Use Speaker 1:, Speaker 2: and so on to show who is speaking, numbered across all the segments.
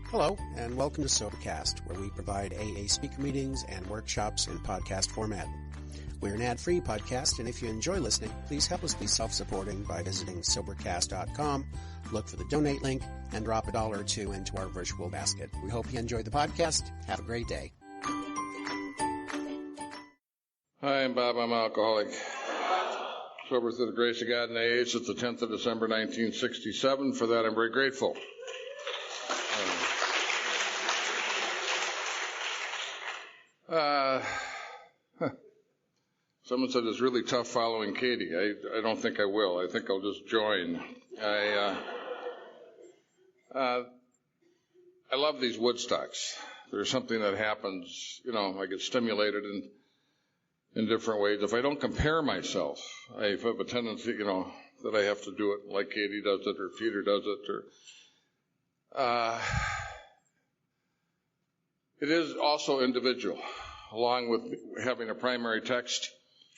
Speaker 1: Hello, and welcome to Sobercast, where we provide AA speaker meetings and workshops in podcast format. We're an ad-free podcast, and if you enjoy listening, please help us be self-supporting by visiting Sobercast.com, look for the donate link, and drop $1 or $2 into our virtual basket. We hope you enjoyed the podcast. Have a great day.
Speaker 2: Hi, I'm Bob. I'm an alcoholic. Sober through the grace of God and AA since the 10th of December, 1967. For that, I'm very grateful. Someone said it's really tough following Katie. I don't think I will. I think I'll just join. I love these Woodstocks. There's something that happens, I get stimulated in different ways. If I don't compare myself, I have a tendency, that I have to do it like Katie does it or Peter does it. It is also individual, along with having a primary text,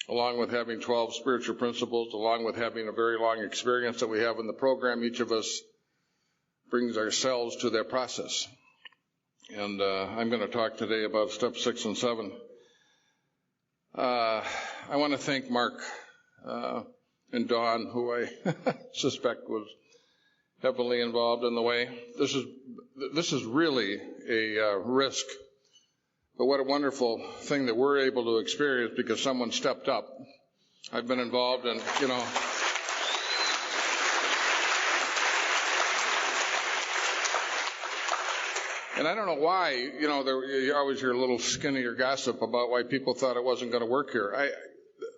Speaker 2: along with having 12 spiritual principles, along with having a very long experience that we have in the program. Each of us brings ourselves to that process. And I'm going to talk today about step 6 and 7. I want to thank Mark and Dawn, who I suspect was heavily involved in the way. This is really a risk. But what a wonderful thing that we're able to experience because someone stepped up. I've been involved in, and I don't know why, you always hear a little skinnier gossip about why people thought it wasn't going to work here.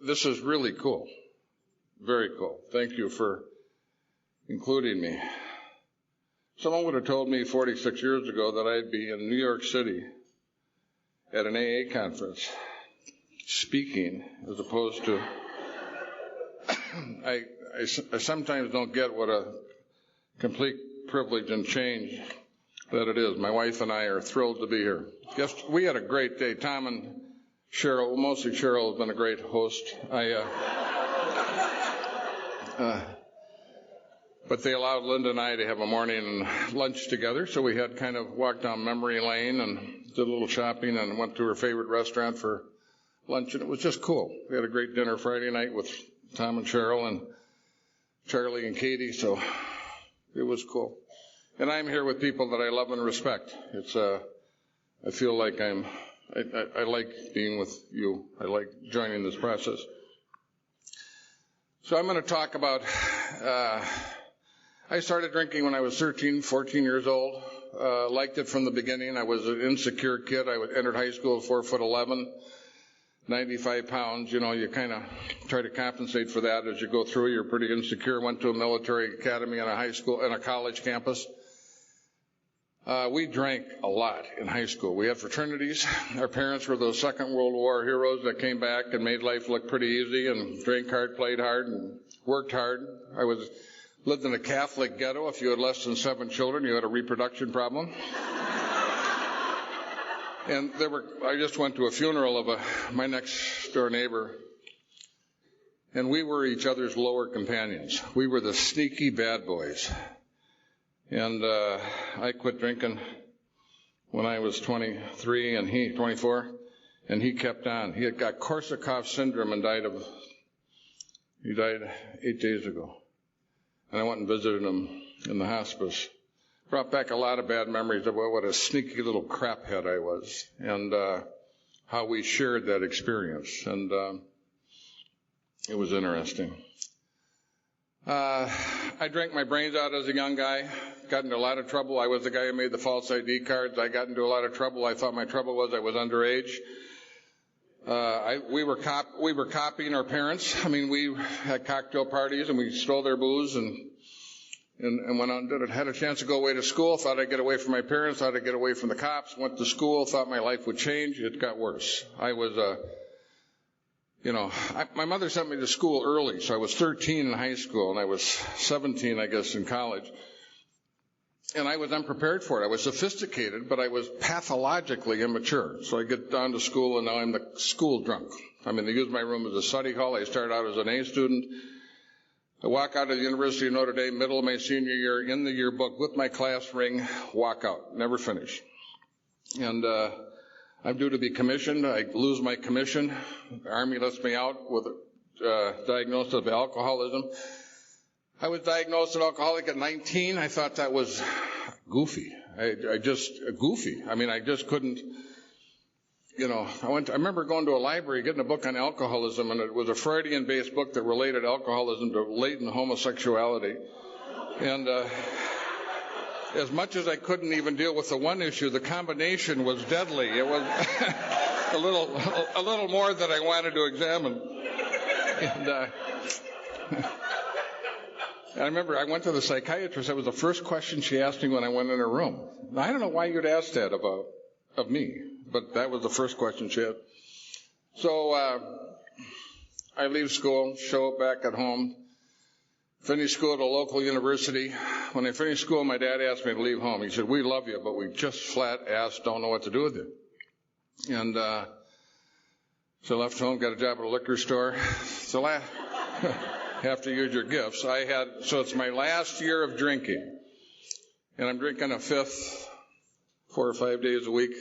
Speaker 2: This is really cool. Very cool. Thank you for including me. Someone would have told me 46 years ago that I'd be in New York City at an AA conference speaking as opposed to I sometimes don't get what a complete privilege and change that it is. My wife and I are thrilled to be here. Yes, we had a great day. Tom and Cheryl, mostly Cheryl, has been a great host. But they allowed Linda and I to have a morning and lunch together, so we had kind of walked down memory lane and did a little shopping and went to her favorite restaurant for lunch, and it was just cool. We had a great dinner Friday night with Tom and Cheryl and Charlie and Katie, so it was cool. And I'm here with people that I love and respect. I feel like I like being with you. I like joining this process. So I'm going to talk about, I started drinking when I was 13, 14 years old. Liked it from the beginning. I was an insecure kid. I entered high school at 4'11", 95 pounds. You kind of try to compensate for that as you go through. You're pretty insecure. Went to a military academy and a high school and a college campus. We drank a lot in high school. We had fraternities. Our parents were those Second World War heroes that came back and made life look pretty easy and drank hard, played hard, and worked hard. Lived in a Catholic ghetto. If you had less than 7 children, you had a reproduction problem. And I just went to a funeral of my next door neighbor, and we were each other's lower companions. We were the sneaky bad boys. And I quit drinking when I was 23 and he 24, and he kept on. He had got Korsakoff syndrome and died 8 days ago. And I went and visited him in the hospice. Brought back a lot of bad memories of what a sneaky little craphead I was, and how we shared that experience. And it was interesting. I drank my brains out as a young guy. Got into a lot of trouble. I was the guy who made the false ID cards. I got into a lot of trouble. I thought my trouble was I was underage. We were copying our parents. I mean, we had cocktail parties and we stole their booze and went out and did it. Had a chance to go away to school. Thought I'd get away from my parents. Thought I'd get away from the cops. Went to school. Thought my life would change. It got worse. I was, my mother sent me to school early, so I was 13 in high school and I was 17, I guess, in college. And I was unprepared for it. I was sophisticated, but I was pathologically immature. So I get down to school, and now I'm the school drunk. I mean, they use my room as a study hall. I started out as an A student. I walk out of the University of Notre Dame, middle of my senior year, in the yearbook with my class ring, walk out, never finish. And I'm due to be commissioned. I lose my commission. The Army lets me out with a diagnosis of alcoholism. I was diagnosed an alcoholic at 19. I thought that was goofy. I just couldn't. I remember going to a library, getting a book on alcoholism, and it was a Freudian-based book that related alcoholism to latent homosexuality. And as much as I couldn't even deal with the one issue, the combination was deadly. It was a little more that I wanted to examine. And I remember I went to the psychiatrist. That was the first question she asked me when I went in her room. Now, I don't know why you'd ask that of me, but that was the first question she had. So I leave school, show up back at home, finish school at a local university. When I finished school, my dad asked me to leave home. He said, "We love you, but we just flat-ass don't know what to do with you." And so I left home, got a job at a liquor store. So have to use your gifts. So it's my last year of drinking. And I'm drinking a fifth, 4 or 5 days a week.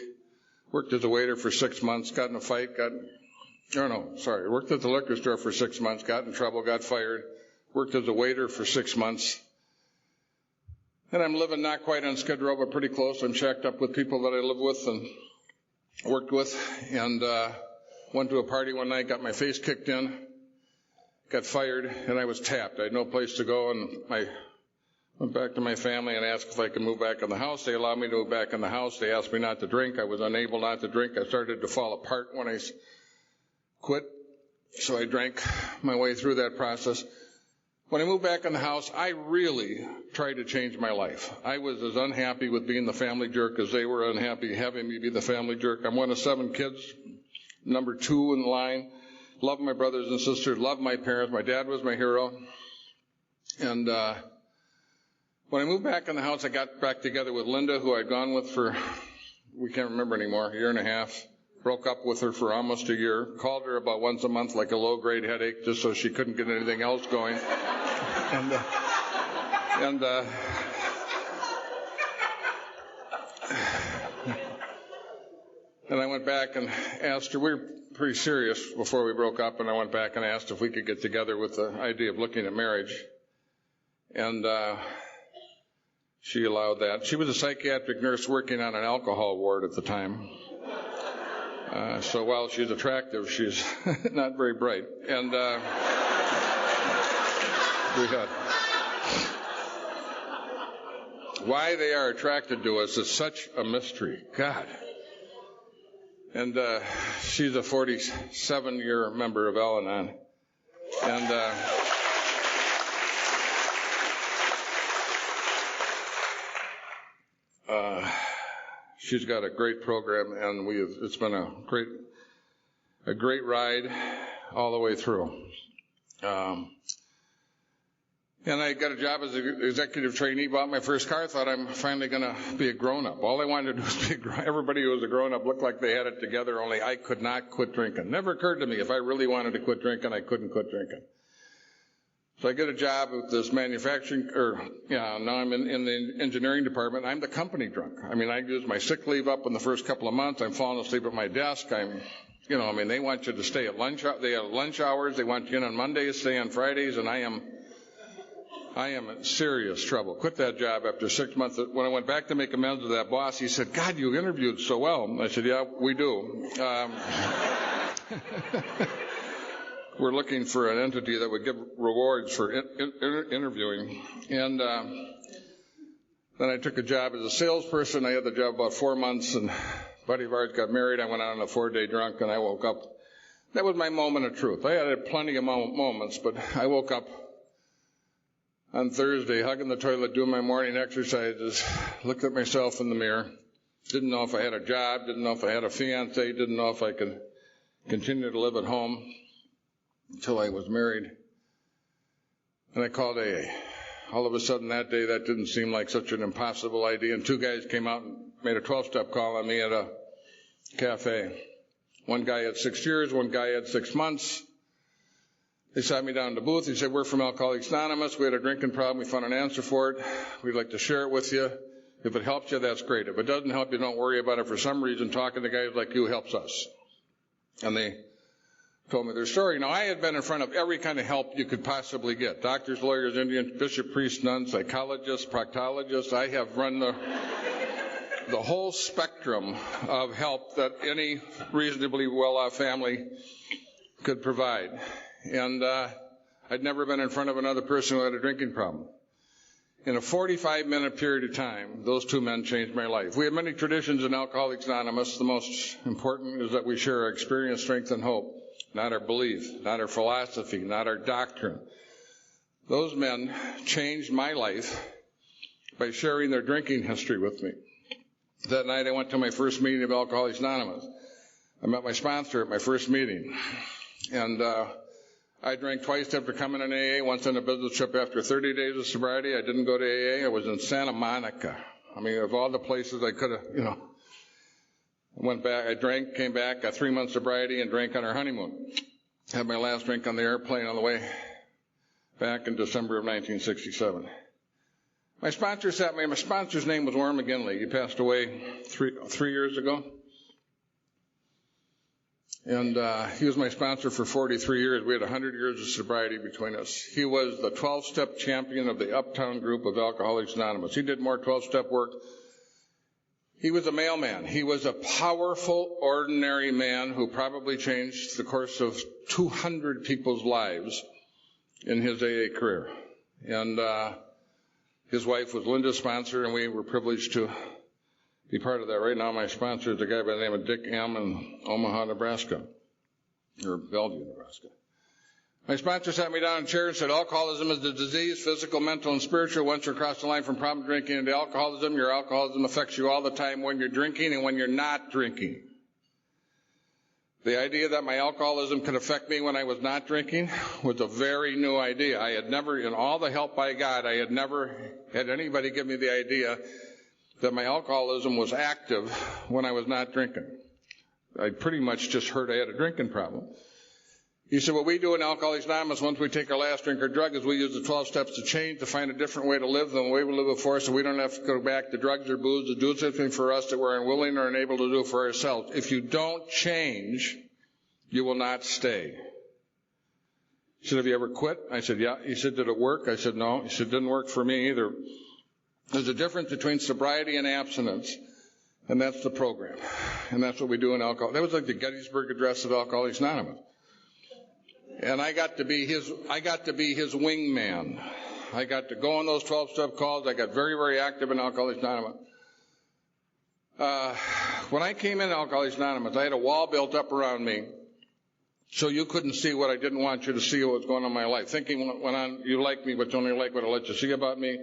Speaker 2: Worked as a waiter for 6 months, got in a fight, worked at the liquor store for 6 months, got in trouble, got fired. Worked as a waiter for 6 months. And I'm living not quite on Skid Row, but pretty close. I'm shacked up with people that I live with and worked with. And went to a party one night, got my face kicked in, got fired, and I was tapped. I had no place to go, and I went back to my family and asked if I could move back in the house. They allowed me to move back in the house. They asked me not to drink. I was unable not to drink. I started to fall apart when I quit, so I drank my way through that process. When I moved back in the house, I really tried to change my life. I was as unhappy with being the family jerk as they were unhappy having me be the family jerk. I'm one of 7 kids, number 2 in line. Love my brothers and sisters, love my parents. My dad was my hero. And when I moved back in the house, I got back together with Linda, who I'd gone with for, we can't remember anymore, a year and a half. Broke up with her for almost a year. Called her about once a month like a low-grade headache just so she couldn't get anything else going. And I went back and asked her, we were pretty serious before we broke up, and I went back and asked if we could get together with the idea of looking at marriage. And she allowed that. She was a psychiatric nurse working on an alcohol ward at the time. So while she's attractive, she's not very bright. And why they are attracted to us is such a mystery. God. And she's a 47-year member of al-anon. And she's got a great program, and it's been a great ride all the way through. And I got a job as an executive trainee, bought my first car, thought I'm finally going to be a grown-up. All I wanted to do was be everybody who was a grown-up looked like they had it together, only I could not quit drinking. Never occurred to me if I really wanted to quit drinking, I couldn't quit drinking. So I get a job with this manufacturing, now I'm in the engineering department. I'm the company drunk. I mean, I use my sick leave up in the first couple of months. I'm falling asleep at my desk. They want you to stay at lunch. They have lunch hours. They want you in on Mondays, stay on Fridays, and I am in serious trouble. Quit that job after 6 months. When I went back to make amends with that boss, he said, "God, you interviewed so well." I said, "Yeah, we do." We're looking for an entity that would give rewards for interviewing. And then I took a job as a salesperson. I had the job about 4 months, and a buddy of ours got married. I went out on a 4-day drunk, and I woke up. That was my moment of truth. I had plenty of moments, but I woke up on Thursday, hugging the toilet, doing my morning exercises, looked at myself in the mirror, didn't know if I had a job, didn't know if I had a fiancé, didn't know if I could continue to live at home until I was married. And I called AA. All of a sudden that day, that didn't seem like such an impossible idea, and 2 guys came out and made a 12-step call on me at a cafe. One guy had 6 years, one guy had 6 months. They sat me down in the booth. He said, we're from Alcoholics Anonymous. We had a drinking problem. We found an answer for it. We'd like to share it with you. If it helps you, that's great. If it doesn't help you, don't worry about it. For some reason, talking to guys like you helps us. And they told me their story. Now, I had been in front of every kind of help you could possibly get. Doctors, lawyers, Indians, bishop, priests, nuns, psychologists, proctologists. I have run the whole spectrum of help that any reasonably well-off family could provide. And I'd never been in front of another person who had a drinking problem. In a 45-minute period of time, those two men changed my life. We have many traditions in Alcoholics Anonymous. The most important is that we share our experience, strength, and hope, not our belief, not our philosophy, not our doctrine. Those men changed my life by sharing their drinking history with me. That night I went to my first meeting of Alcoholics Anonymous. I met my sponsor at my first meeting. And I drank twice after coming in AA, once on a business trip after 30 days of sobriety. I didn't go to AA. I was in Santa Monica. I mean, of all the places I could have, I went back, I drank, came back, got 3 months sobriety, and drank on our honeymoon. Had my last drink on the airplane on the way back in December of 1967. My sponsor's name was Warren McGinley. He passed away three years ago. And he was my sponsor for 43 years. We had 100 years of sobriety between us. He was the 12-step champion of the Uptown group of Alcoholics Anonymous. He did more 12-step work. He was a mailman. He was a powerful, ordinary man who probably changed the course of 200 people's lives in his AA career. And his wife was Linda's sponsor, and we were privileged to be part of that. Right now, my sponsor is a guy by the name of Dick M. in Omaha, Nebraska, or Bellevue, Nebraska. My sponsor sat me down in a chair and said, alcoholism is a disease, physical, mental, and spiritual. Once you cross the line from problem drinking into alcoholism, your alcoholism affects you all the time when you're drinking and when you're not drinking. The idea that my alcoholism could affect me when I was not drinking was a very new idea. I had never, in all the help I got, I had never had anybody give me the idea that my alcoholism was active when I was not drinking. I pretty much just heard I had a drinking problem. He said, what we do in Alcoholics Anonymous, once we take our last drink or drug, is we use the 12 steps to change, to find a different way to live than the way we live before, so we don't have to go back to drugs or booze to do something for us that we're unwilling or unable to do for ourselves. If you don't change, you will not stay. He said, have you ever quit? I said, yeah. He said, did it work? I said, no. He said, it didn't work for me either. There's a difference between sobriety and abstinence, and that's the program. And that's what we do in alcohol. That was like the Gettysburg Address of Alcoholics Anonymous. And I got to be his wingman. I got to go on those 12-step calls. I got very, very active in Alcoholics Anonymous. When I came in Alcoholics Anonymous, I had a wall built up around me so you couldn't see what I didn't want you to see, what was going on in my life. Thinking went on, you like me, but you only like what I let you see about me.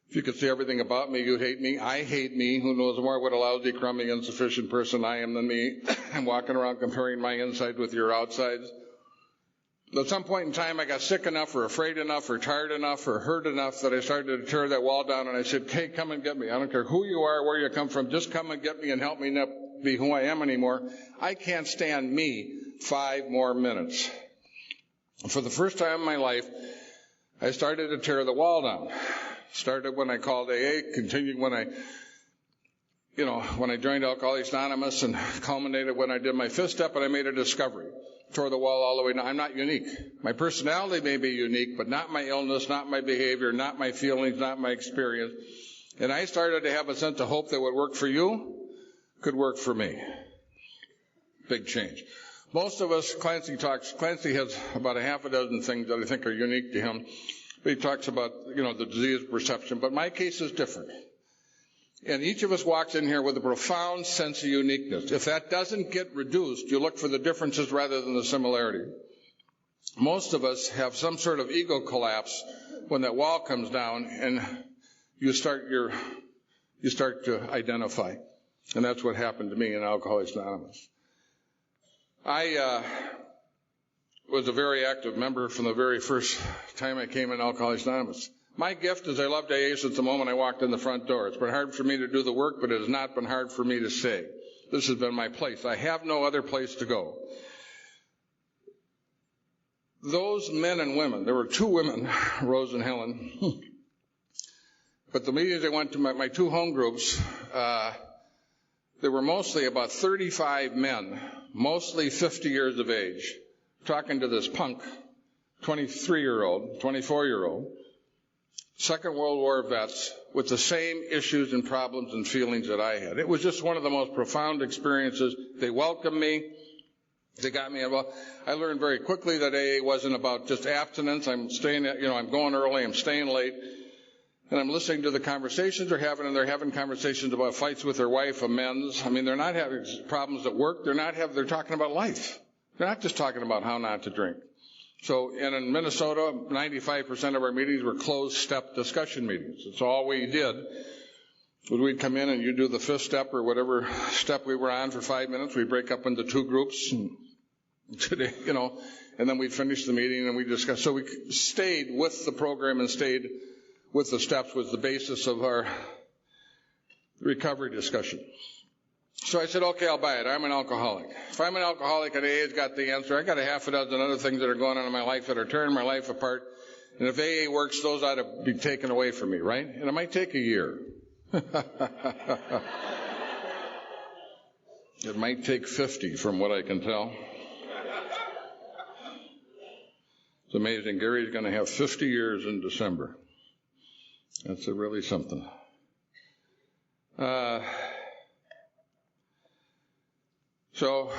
Speaker 2: If you could see everything about me, you'd hate me. I hate me. Who knows more what a lousy, crummy, insufficient person I am than me. I'm walking around comparing my insides with your outsides. At some point in time, I got sick enough or afraid enough or tired enough or hurt enough that I started to tear that wall down, and I said, hey, come and get me. I don't care who you are, where you come from. Just come and get me and help me not be who I am anymore. I can't stand me 5 more minutes. For the first time in my life, I started to tear the wall down. Started when I called AA, continued when I joined Alcoholics Anonymous, and culminated when I did my 5th step and I made a discovery. Tore the wall all the way down. I'm not unique. My personality may be unique, but not my illness, not my behavior, not my feelings, not my experience. And I started to have a sense of hope that what worked for you could work for me. Big change. Most of us, Clancy has about a half a dozen things that I think are unique to him. He talks about, the disease perception, but my case is different. And each of us walks in here with a profound sense of uniqueness. If that doesn't get reduced, you look for the differences rather than the similarity. Most of us have some sort of ego collapse when that wall comes down, and you start to identify. And that's what happened to me in Alcoholics Anonymous. I was a very active member from the very first time I came in Alcoholics Anonymous. My gift is I loved AA since the moment I walked in the front door. It's been hard for me to do the work, but it has not been hard for me to stay. This has been my place. I have no other place to go. those men and women, there were 2 women, Rose and Helen, but the meetings I went to, my 2 home groups, there were mostly about 35 men, mostly 50 years of age, talking to this punk, 23-year-old, 24-year-old, Second World War vets with the same issues and problems and feelings that I had. It was just one of the most profound experiences. They welcomed me. They got me involved. I learned very quickly that AA wasn't about just abstinence. I'm staying, I'm going early, I'm staying late, and I'm listening to the conversations they're having, and they're having conversations about fights with their wife, amends. I mean, they're not having problems at work. They're talking about life. They're not just talking about how not to drink. So, and in Minnesota, 95% of our meetings were closed step discussion meetings. It's all we did. We'd come in and you do the 5th step or whatever step we were on for 5 minutes. We'd break up into 2 groups and today, and then we'd finish the meeting and we discussed. So we stayed with the program and stayed with the steps was the basis of our recovery discussion. So I said, okay, I'll buy it. I'm an alcoholic. If I'm an alcoholic and AA's got the answer, I got a half a dozen other things that are going on in my life that are tearing my life apart. And if AA works, those ought to be taken away from me, right? And it might take a year. It might take 50 from what I can tell. It's amazing. Gary's going to have 50 years in December. That's really something. So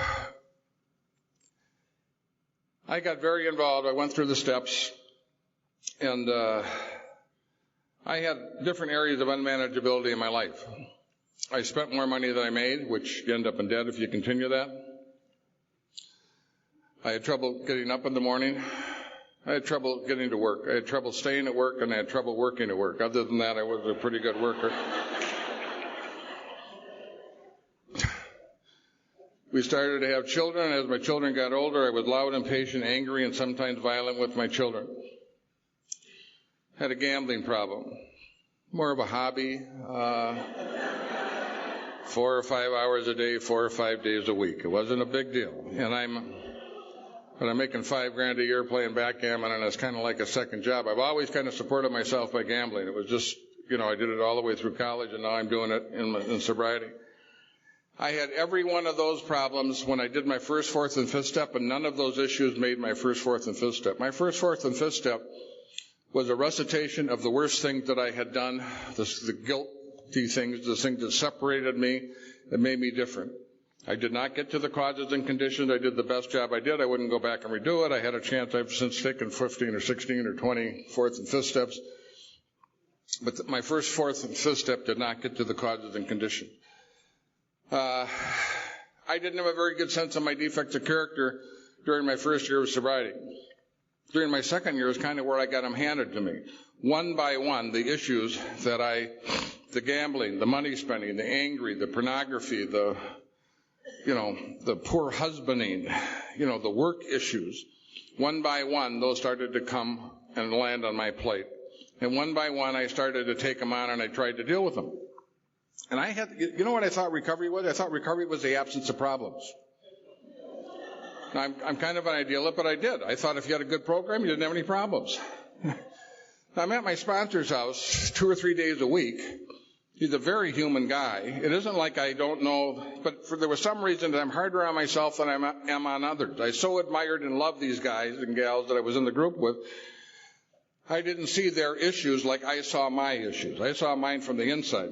Speaker 2: I got very involved. I went through the steps, and I had different areas of unmanageability in my life. I spent more money than I made, which you end up in debt if you continue that. I had trouble getting up in the morning. I had trouble getting to work. I had trouble staying at work, and I had trouble working at work. Other than that, I was a pretty good worker. We started to have children. As my children got older, I was loud, impatient, angry, and sometimes violent with my children. Had a gambling problem. More of a hobby. 4 or 5 hours a day, 4 or 5 days a week. It wasn't a big deal. And I'm making $5,000 a year playing backgammon, and it's kind of like a second job. I've always kind of supported myself by gambling. It was just, I did it all the way through college, and now I'm doing it in sobriety. I had every one of those problems when I did my 1st, 4th, and 5th step, and none of those issues made my 1st, 4th, and 5th step. My 1st, 4th, and 5th step was a recitation of the worst things that I had done, the guilty things, the things that separated me, that made me different. I did not get to the causes and conditions. I did the best job I did. I wouldn't go back and redo it. I had a chance. I've since taken 15 or 16 or 20 4th and 5th steps. But my 1st, 4th, and 5th step did not get to the causes and conditions. I didn't have a very good sense of my defects of character during my 1st year of sobriety. During my 2nd year is kind of where I got them handed to me. One by one, the issues that the gambling, the money spending, the angry, the pornography, the poor husbanding, the work issues, one by one, those started to come and land on my plate. And one by one, I started to take them on and I tried to deal with them. And I had, what I thought recovery was? I thought recovery was the absence of problems. Now, I'm kind of an idealist, but I did. I thought if you had a good program, you didn't have any problems. Now, I'm at my sponsor's house 2 or 3 days a week. He's a very human guy. It isn't like I don't know, but there was some reason that I'm harder on myself than I am on others. I so admired and loved these guys and gals that I was in the group with. I didn't see their issues like I saw my issues. I saw mine from the inside.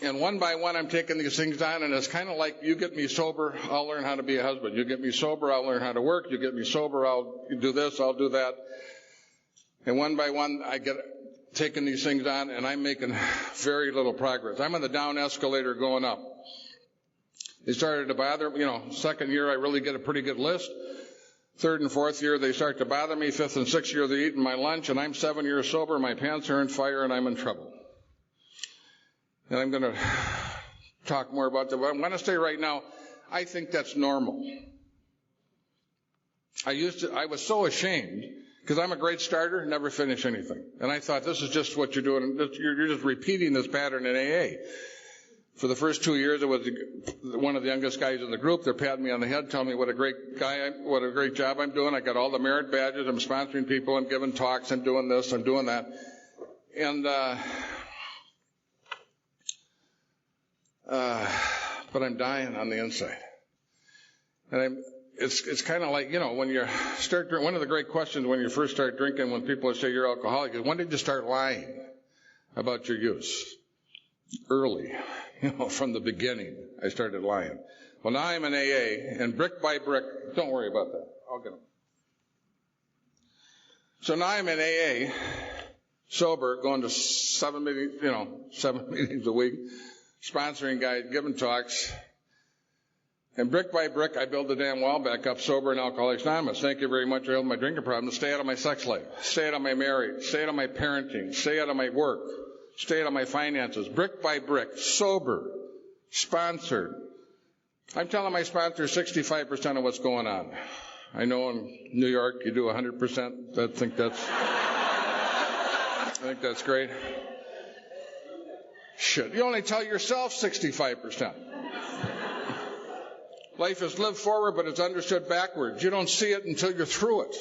Speaker 2: And one by one, I'm taking these things on, and it's kind of like, you get me sober, I'll learn how to be a husband. You get me sober, I'll learn how to work. You get me sober, I'll do this, I'll do that. And one by one, I get taking these things on, and I'm making very little progress. I'm on the down escalator going up. They started to bother me. 2nd year, I really get a pretty good list. 3rd and 4th year, they start to bother me. 5th and 6th year, they're eating my lunch, and I'm 7 years sober. My pants are on fire, and I'm in trouble. And I'm going to talk more about that. But I'm going to say right now, I think that's normal. I was so ashamed because I'm a great starter, never finish anything. And I thought, this is just what you're doing. You're just repeating this pattern in AA. For the first 2 years, I was one of the youngest guys in the group. They're patting me on the head, telling me what a great job I'm doing. I got all the merit badges. I'm sponsoring people. I'm giving talks. I'm doing this. I'm doing that. And, but I'm dying on the inside. And it's kind of like, when you start drinking, one of the great questions when you first start drinking, when people say you're alcoholic, is when did you start lying about your use? Early. From the beginning, I started lying. Well, now I'm in AA, and brick by brick, don't worry about that. I'll get them. So now I'm in AA, sober, going to 7 meetings a week, sponsoring guys, giving talks. And brick by brick, I build the damn wall back up, sober and Alcoholics Anonymous. Thank you very much for helping my drinking problem. Stay out of my sex life. Stay out of my marriage. Stay out of my parenting. Stay out of my work. Stay out of my finances. Brick by brick, sober, sponsored. I'm telling my sponsor 65% of what's going on. I know in New York you do 100%. I think that's great. Shit, you only tell yourself 65%. Life is lived forward, but it's understood backwards. You don't see it until you're through it.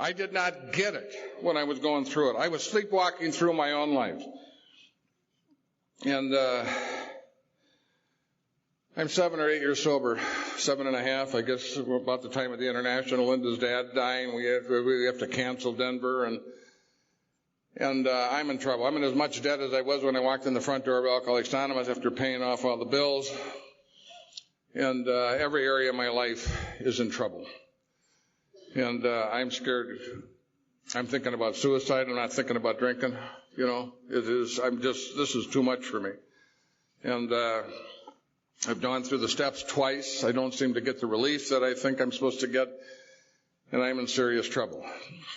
Speaker 2: I did not get it when I was going through it. I was sleepwalking through my own life. And I'm 7 or 8 years sober, 7.5, I guess, about the time of the International. Linda's dad dying. We have to cancel Denver, and I'm in trouble. I'm in as much debt as I was when I walked in the front door of Alcoholics Anonymous after paying off all the bills. And every area of my life is in trouble. And I'm scared. I'm thinking about suicide. I'm not thinking about drinking. This is too much for me. And I've gone through the steps twice. I don't seem to get the relief that I think I'm supposed to get. And I'm in serious trouble.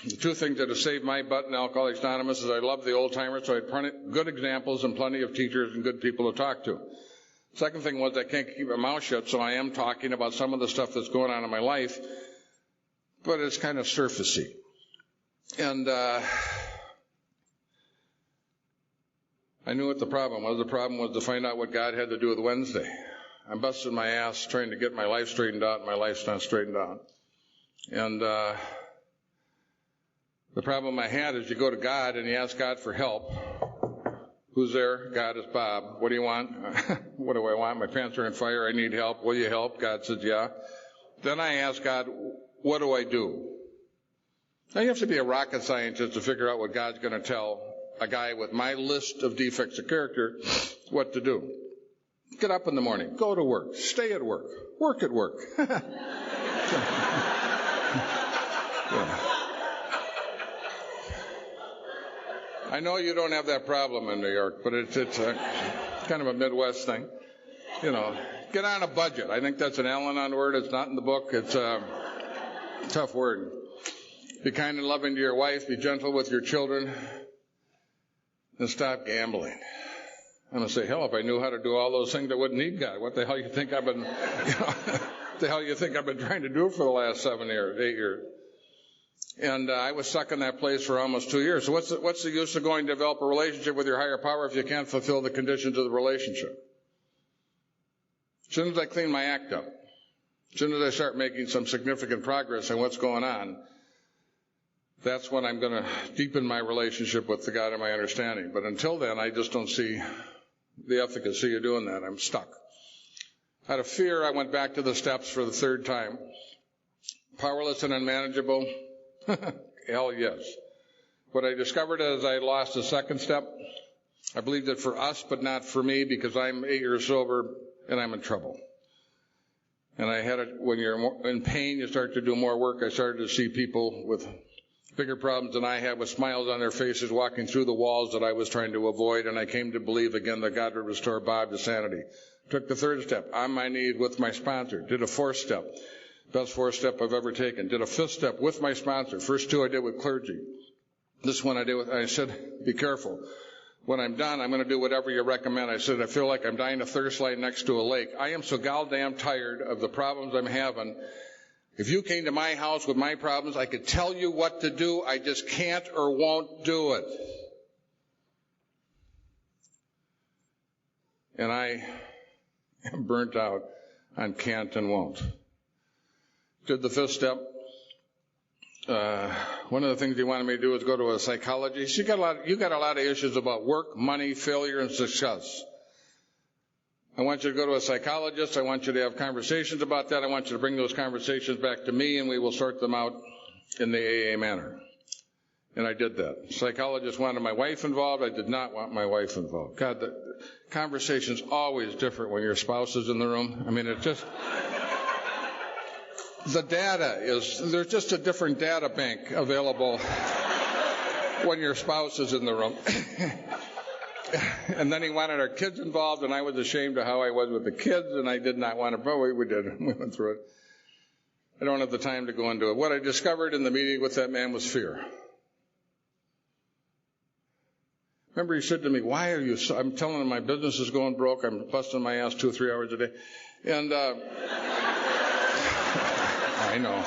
Speaker 2: The two things that have saved my butt in Alcoholics Anonymous is I love the old timers, so I had good examples and plenty of teachers and good people to talk to. Second thing was I can't keep my mouth shut, so I am talking about some of the stuff that's going on in my life. But it's kind of surfacey. And I knew what the problem was. The problem was to find out what God had to do with Wednesday. I'm busting my ass trying to get my life straightened out, and my life's not straightened out. And the problem I had is you go to God and you ask God for help. Who's there? God is Bob. What do you want? What do I want? My pants are on fire. I need help. Will you help? God says, yeah. Then I ask God, what do I do? Now you have to be a rocket scientist to figure out what God's going to tell a guy with my list of defects of character what to do. Get up in the morning. Go to work. Stay at work. Work at work. Yeah. I know you don't have that problem in New York, but it's kind of a Midwest thing. Get on a budget. I think that's an al-anon word. It's not in the book. It's a tough word. Be kind and loving to your wife. Be gentle with your children. And stop gambling. I'm going to say, hell, if I knew how to do all those things, I wouldn't need God. What the hell you think I've been, trying to do for the last 7 years, 8 years? And I was stuck in that place for almost 2 years. So what's the use of going to develop a relationship with your higher power if you can't fulfill the conditions of the relationship? As soon as I clean my act up, as soon as I start making some significant progress on what's going on, that's when I'm going to deepen my relationship with the God of my understanding. But until then, I just don't see the efficacy of doing that. I'm stuck. Out of fear, I went back to the steps for the third time. Powerless and unmanageable? Hell yes. What I discovered is I lost the second step. I believed it for us, but not for me, because I'm 8 years sober and I'm in trouble. And I had it, when you're in pain, you start to do more work. I started to see people with bigger problems than I had, with smiles on their faces, walking through the walls that I was trying to avoid, and I came to believe again that God would restore Bob to sanity. Took the third step, on my knees with my sponsor. Did a fourth step, best fourth step I've ever taken. Did a fifth step with my sponsor. First two I did with clergy. This one I said, be careful. When I'm done, I'm going to do whatever you recommend. I said, I feel like I'm dying of thirst lying next to a lake. I am so goddamn tired of the problems I'm having. If you came to my house with my problems, I could tell you what to do. I just can't or won't do it. And I am burnt out on can't and won't. Did the fifth step. One of the things he wanted me to do was go to a psychologist. You got a lot of issues about work, money, failure, and success. I want you to go to a psychologist. I want you to have conversations about that. I want you to bring those conversations back to me, and we will sort them out in the AA manner. And I did that. Psychologist wanted my wife involved. I did not want my wife involved. God, the conversation's always different when your spouse is in the room. I mean, it just... The data there's just a different data bank available when your spouse is in the room. And then he wanted our kids involved, and I was ashamed of how I was with the kids, and I did not want to, but we did. We went through it. I don't have the time to go into it. What I discovered in the meeting with that man was fear. Remember, he said to me, why are you so, I'm telling him my business is going broke, I'm busting my ass 2 or 3 hours a day. And, I know.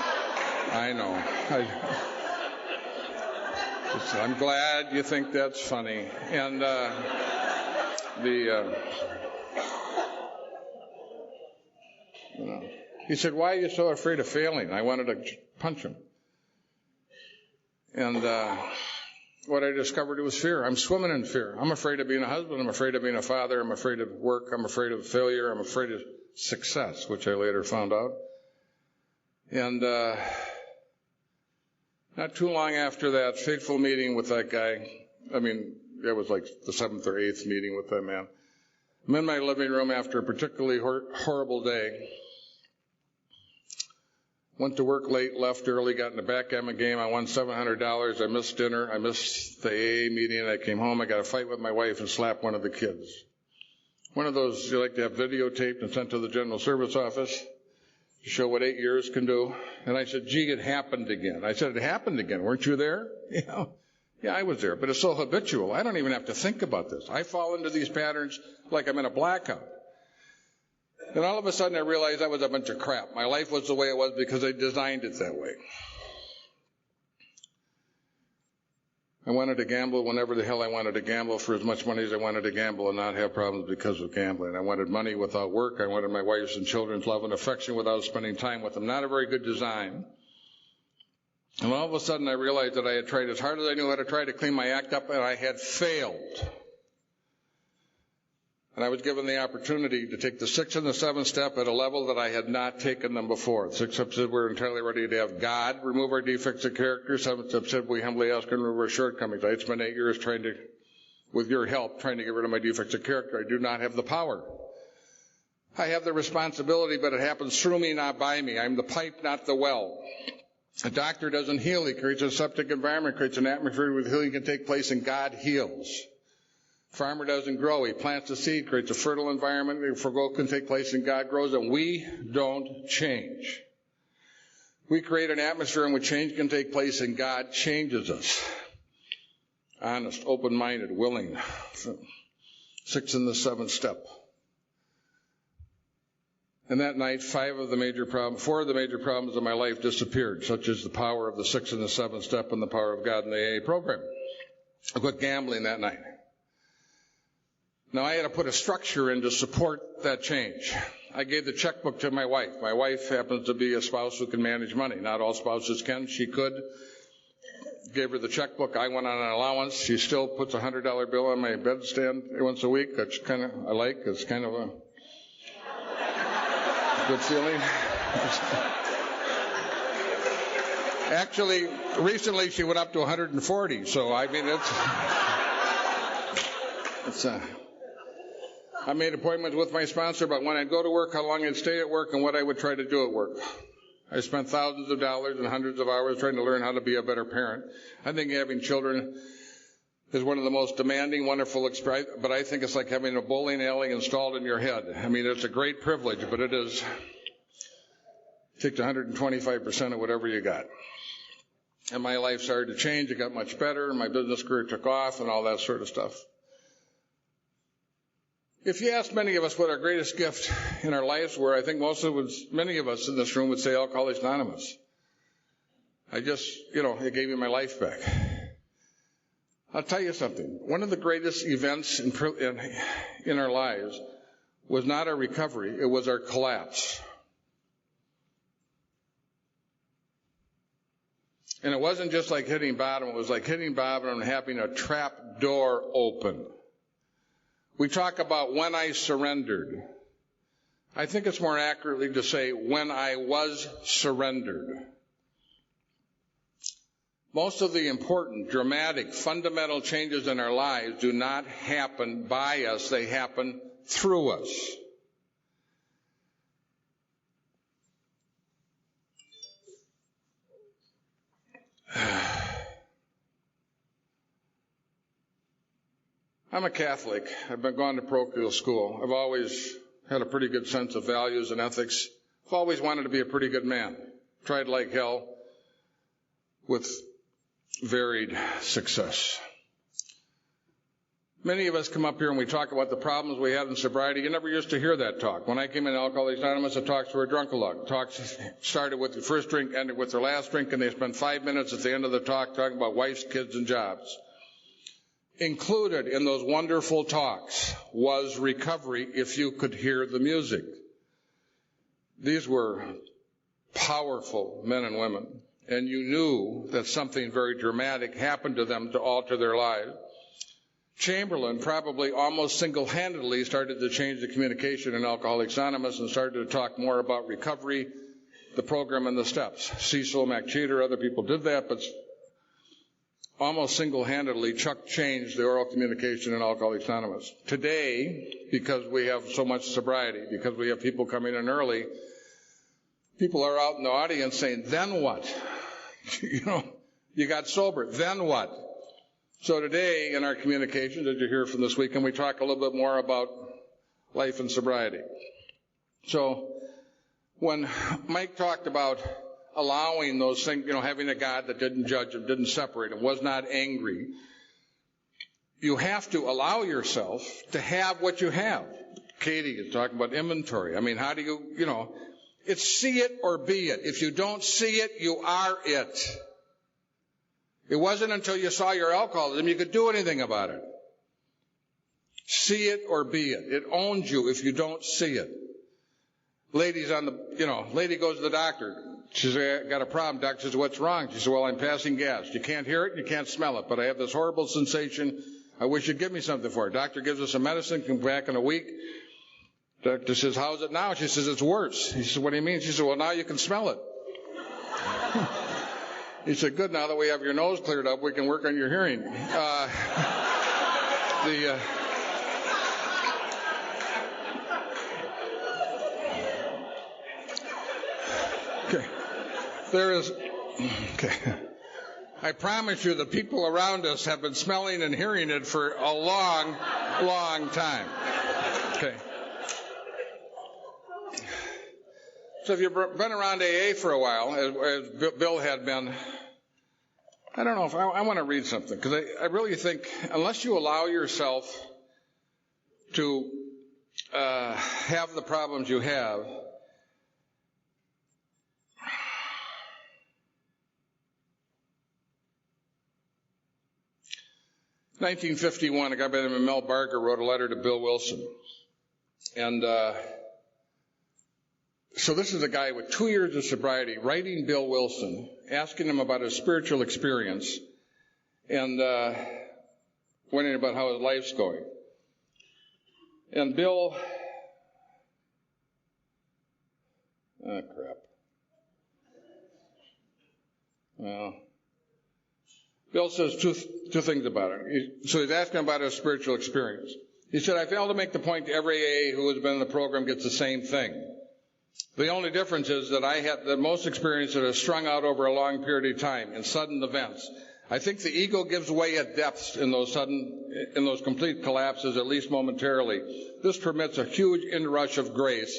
Speaker 2: I'm glad you think that's funny. And he said, why are you so afraid of failing? I wanted to punch him. And what I discovered was fear. I'm swimming in fear. I'm afraid of being a husband. I'm afraid of being a father. I'm afraid of work. I'm afraid of failure. I'm afraid of success, which I later found out. And not too long after that fateful meeting with that guy, I mean, it was like the 7th or 8th meeting with that man. I'm in my living room after a particularly horrible day. Went to work late, left early, got in the backgammon game. I won $700. I missed dinner. I missed the AA meeting. I came home. I got a fight with my wife and slapped one of the kids. One of those you like to have videotaped and sent to the General Service Office to show what 8 years can do. And I said, gee, it happened again. I said, it happened again. Weren't you there? Yeah, I was there. But it's so habitual. I don't even have to think about this. I fall into these patterns like I'm in a blackout. And all of a sudden I realized that was a bunch of crap. My life was the way it was because I designed it that way. I wanted to gamble whenever the hell I wanted to gamble for as much money as I wanted to gamble and not have problems because of gambling. I wanted money without work. I wanted my wife's and children's love and affection without spending time with them. Not a very good design. And all of a sudden I realized that I had tried as hard as I knew how to try to clean my act up, and I had failed. And I was given the opportunity to take the 6th and the 7th step at a level that I had not taken them before. The 6th step said we're entirely ready to have God remove our defects of character. 7th step said we humbly ask and remove our shortcomings. I had spent 8 years with your help, trying to get rid of my defects of character. I do not have the power. I have the responsibility, but it happens through me, not by me. I'm the pipe, not the well. A doctor doesn't heal. He creates a septic environment, creates an atmosphere where healing can take place, and God heals. Farmer doesn't grow. He plants a seed, creates a fertile environment where growth can take place, and God grows, and we don't change. We create an atmosphere in which change can take place, and God changes us. Honest, open-minded, willing. 6th and the 7th step. And that night, 4 of the major problems of my life disappeared, such as the power of the 6th and the 7th step and the power of God in the AA program. I quit gambling that night. Now, I had to put a structure in to support that change. I gave the checkbook to my wife. My wife happens to be a spouse who can manage money. Not all spouses can. She could. Gave her the checkbook. I went on an allowance. She still puts a $100 bill on my bedstand once a week. That's kind of, I like. It's kind of a good feeling. Actually, recently she went up to 140. So, I mean, I made appointments with my sponsor about when I'd go to work, how long I'd stay at work, and what I would try to do at work. I spent thousands of dollars and hundreds of hours trying to learn how to be a better parent. I think having children is one of the most demanding, wonderful experience, but I think it's like having a bowling alley installed in your head. I mean, it's a great privilege, but it takes 125% of whatever you got. And my life started to change. It got much better, and my business career took off and all that sort of stuff. If you ask many of us what our greatest gift in our lives were, I think many of us in this room would say Alcoholics Anonymous. It gave me my life back. I'll tell you something. One of the greatest events in our lives was not our recovery, it was our collapse. And it wasn't just like hitting bottom, it was like hitting bottom and having a trap door open. We talk about when I surrendered. I think it's more accurately to say when I was surrendered. Most of the important, dramatic, fundamental changes in our lives do not happen by us, they happen through us. I'm a Catholic. I've been going to parochial school. I've always had a pretty good sense of values and ethics. I've always wanted to be a pretty good man. Tried like hell with varied success. Many of us come up here and we talk about the problems we had in sobriety. You never used to hear that talk. When I came in Alcoholics Anonymous, the talks were a drunk-a-lug. Talks started with the first drink, ended with their last drink, and they spent 5 minutes at the end of the talk talking about wives, kids, and jobs. Included in those wonderful talks was recovery if you could hear the music. These were powerful men and women, and you knew that something very dramatic happened to them to alter their lives. Chamberlain probably almost single-handedly started to change the communication in Alcoholics Anonymous and started to talk more about recovery, the program, and the steps. Cecil, MacCheater, other people did that, but almost single-handedly, Chuck changed the oral communication in Alcoholics Anonymous. Today, because we have so much sobriety, because we have people coming in early, people are out in the audience saying, then what? You got sober, then what? So today, in our communications, as you hear from this weekend, we talk a little bit more about life and sobriety. So when Mike talked about allowing those things, having a God that didn't judge him, didn't separate him, was not angry, you have to allow yourself to have what you have. Katie is talking about inventory. I mean, how do you, it's see it or be it. If you don't see it, you are it. It wasn't until you saw your alcoholism you could do anything about it. See it or be it. It owns you if you don't see it. Lady goes to the doctor. She says, I got a problem. Doctor says, what's wrong? She says, well, I'm passing gas. You can't hear it, you can't smell it, but I have this horrible sensation. I wish you'd give me something for it. Doctor gives us some medicine, come back in a week. Doctor says, how's it now? She says, it's worse. He says, what do you mean? She says, well, now you can smell it. He said, good, now that we have your nose cleared up, we can work on your hearing. I promise you the people around us have been smelling and hearing it for a long, long time. Okay. So if you've been around AA for a while, as Bill had been, I don't know if I want to read something, because I really think unless you allow yourself to have the problems you have, in 1951, a guy by the name of Mel Barker wrote a letter to Bill Wilson. And so this is a guy with 2 years of sobriety writing Bill Wilson, asking him about his spiritual experience and wondering about how his life's going. And Bill, Well, Bill says two things about it. So he's asking about his spiritual experience. He said, I fail to make the point to every AA who has been in the program gets the same thing. The only difference is that I had the most experience that is strung out over a long period of time in sudden events. I think the ego gives way at depths in those complete collapses, at least momentarily. This permits a huge inrush of grace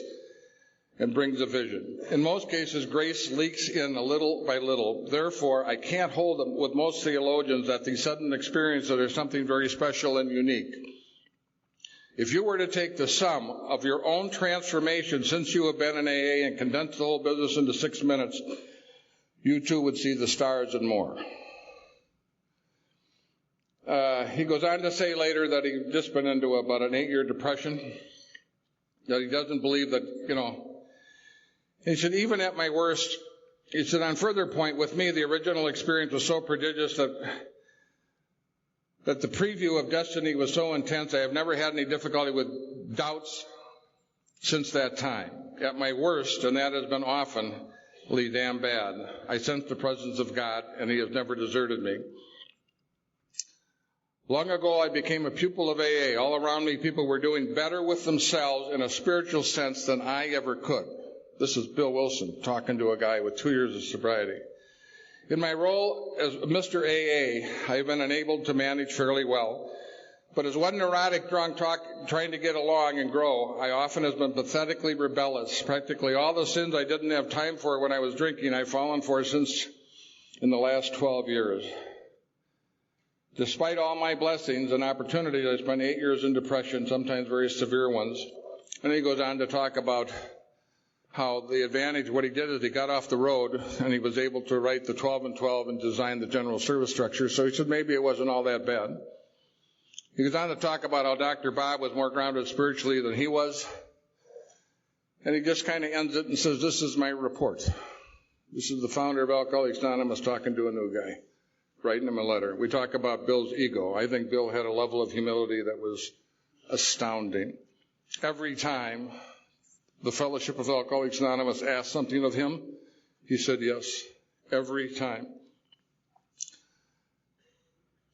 Speaker 2: and brings a vision. In most cases, grace leaks in a little by little. Therefore, I can't hold them with most theologians that the sudden experience that there's something very special and unique. If you were to take the sum of your own transformation since you have been in AA and condense the whole business into 6 minutes, you too would see the stars and more. He goes on to say later that he'd just been into about an 8-year depression. that he doesn't believe that, he said, even at my worst, he said, on further point, with me, the original experience was so prodigious that the preview of destiny was so intense, I have never had any difficulty with doubts since that time. At my worst, and that has been oftenly damn bad, I sense the presence of God, and he has never deserted me. Long ago, I became a pupil of AA. All around me, people were doing better with themselves in a spiritual sense than I ever could. This is Bill Wilson talking to a guy with 2 years of sobriety. In my role as Mr. AA, I have been enabled to manage fairly well. But as one neurotic drunk trying to get along and grow, I often have been pathetically rebellious. Practically all the sins I didn't have time for when I was drinking, I've fallen for since in the last 12 years. Despite all my blessings and opportunities, I spent 8 years in depression, sometimes very severe ones. And he goes on to talk about how the advantage, what he did is he got off the road and he was able to write the 12 and 12 and design the general service structure. So he said maybe it wasn't all that bad. He goes on to talk about how Dr. Bob was more grounded spiritually than he was. And he just kind of ends it and says, this is my report. This is the founder of Alcoholics Anonymous talking to a new guy, writing him a letter. We talk about Bill's ego. I think Bill had a level of humility that was astounding. Every time the Fellowship of Alcoholics Anonymous asked something of him, he said yes, every time.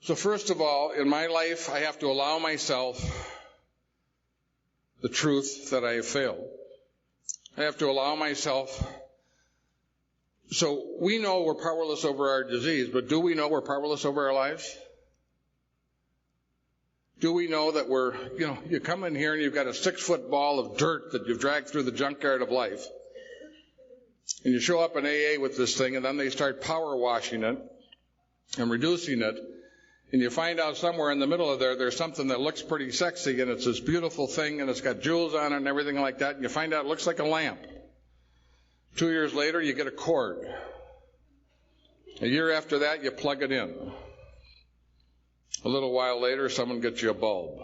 Speaker 2: So first of all, in my life, I have to allow myself the truth that I have failed. I have to allow myself. So we know we're powerless over our disease, but do we know we're powerless over our lives? Do we know that you come in here and you've got a 6-foot ball of dirt that you've dragged through the junkyard of life, and you show up in AA with this thing, and then they start power washing it and reducing it, and you find out somewhere in the middle of there's something that looks pretty sexy, and it's this beautiful thing, and it's got jewels on it and everything like that, and you find out it looks like a lamp. 2 years later, you get a cord. A year after that, you plug it in. A little while later, someone gets you a bulb.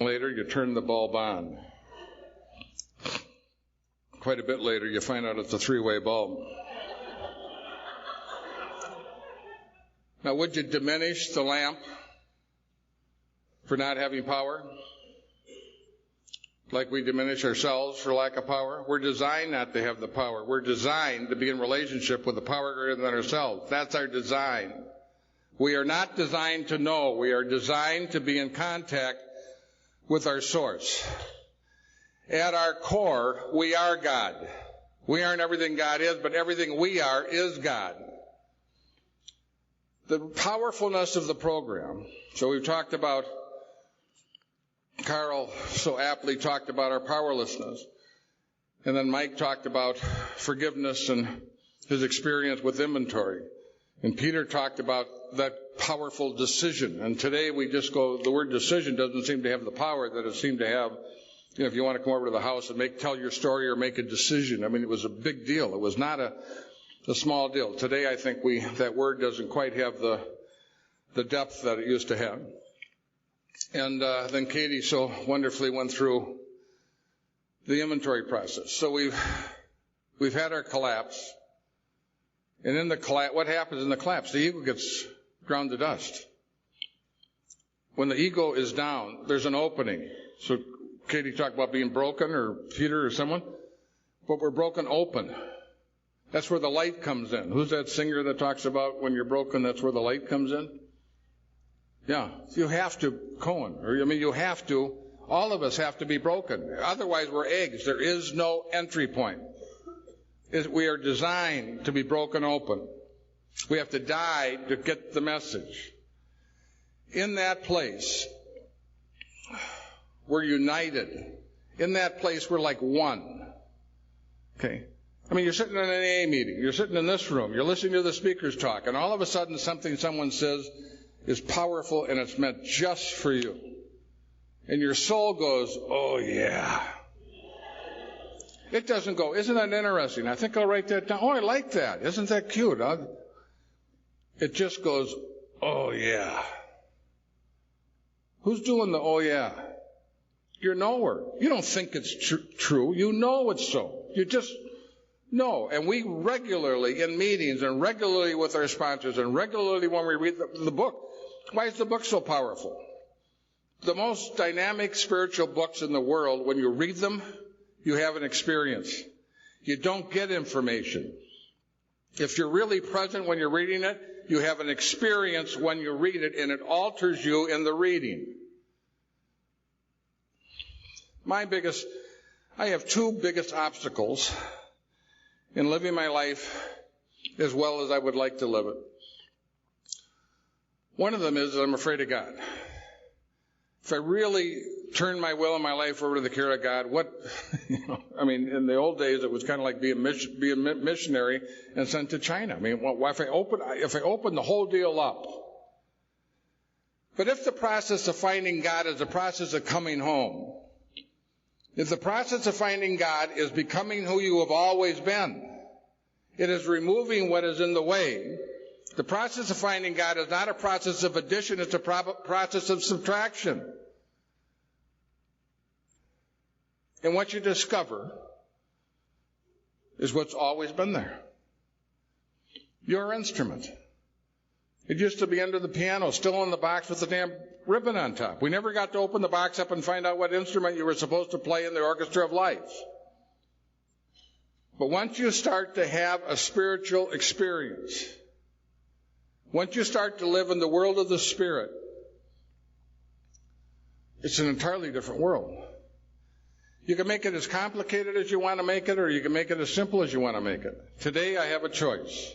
Speaker 2: Later, you turn the bulb on. Quite a bit later, you find out it's a 3-way bulb. Now, would you diminish the lamp for not having power? Like we diminish ourselves for lack of power? We're designed not to have the power. We're designed to be in relationship with the power greater than ourselves. That's our design. We are not designed to know. We are designed to be in contact with our source. At our core, we are God. We aren't everything God is, but everything we are is God. The powerfulness of the program. So we've talked about, Carl so aptly talked about our powerlessness. And then Mike talked about forgiveness and his experience with inventory. And Peter talked about that powerful decision. And today we just go, the word decision doesn't seem to have the power that it seemed to have. If you want to come over to the house and tell your story or make a decision. I mean, it was a big deal. It was not a small deal. Today I think that word doesn't quite have the depth that it used to have. And then Katie so wonderfully went through the inventory process. So we've had our collapse. And in the collapse, what happens in the collapse? The ego gets ground to dust. When the ego is down, there's an opening. So Katie talked about being broken, or Peter or someone. But we're broken open. That's where the light comes in. Who's that singer that talks about when you're broken, that's where the light comes in? Yeah, you have to, Cohen. You have to, all of us have to be broken. Otherwise, we're eggs. There is no entry point. We are designed to be broken open. We have to die to get the message. In that place, we're united. In that place, we're like one. Okay? You're sitting in an AA meeting. You're sitting in this room. You're listening to the speakers talk. And all of a sudden, something someone says is powerful and it's meant just for you. And your soul goes, oh yeah. It doesn't go, isn't that interesting? I think I'll write that down. Oh, I like that. Isn't that cute? It just goes, oh yeah. Who's doing the oh yeah? You're nowhere. You don't think it's true. You know it's so. You just know. And we regularly in meetings and regularly with our sponsors and regularly when we read the book. Why is the book so powerful? The most dynamic spiritual books in the world, when you read them, you have an experience. You don't get information. If you're really present when you're reading it, you have an experience when you read it, and it alters you in the reading. I have two biggest obstacles in living my life as well as I would like to live it. One of them is that I'm afraid of God. If I really turn my will and my life over to the care of God, in the old days it was kind of like being a missionary and sent to China. If I open the whole deal up. But if the process of finding God is the process of coming home, if the process of finding God is becoming who you have always been, it is removing what is in the way. The process of finding God is not a process of addition, it's a process of subtraction. And what you discover is what's always been there. Your instrument. It used to be under the piano, still in the box with the damn ribbon on top. We never got to open the box up and find out what instrument you were supposed to play in the orchestra of life. But once you start to have a spiritual experience, once you start to live in the world of the Spirit, it's an entirely different world. You can make it as complicated as you want to make it, or you can make it as simple as you want to make it. Today I have a choice.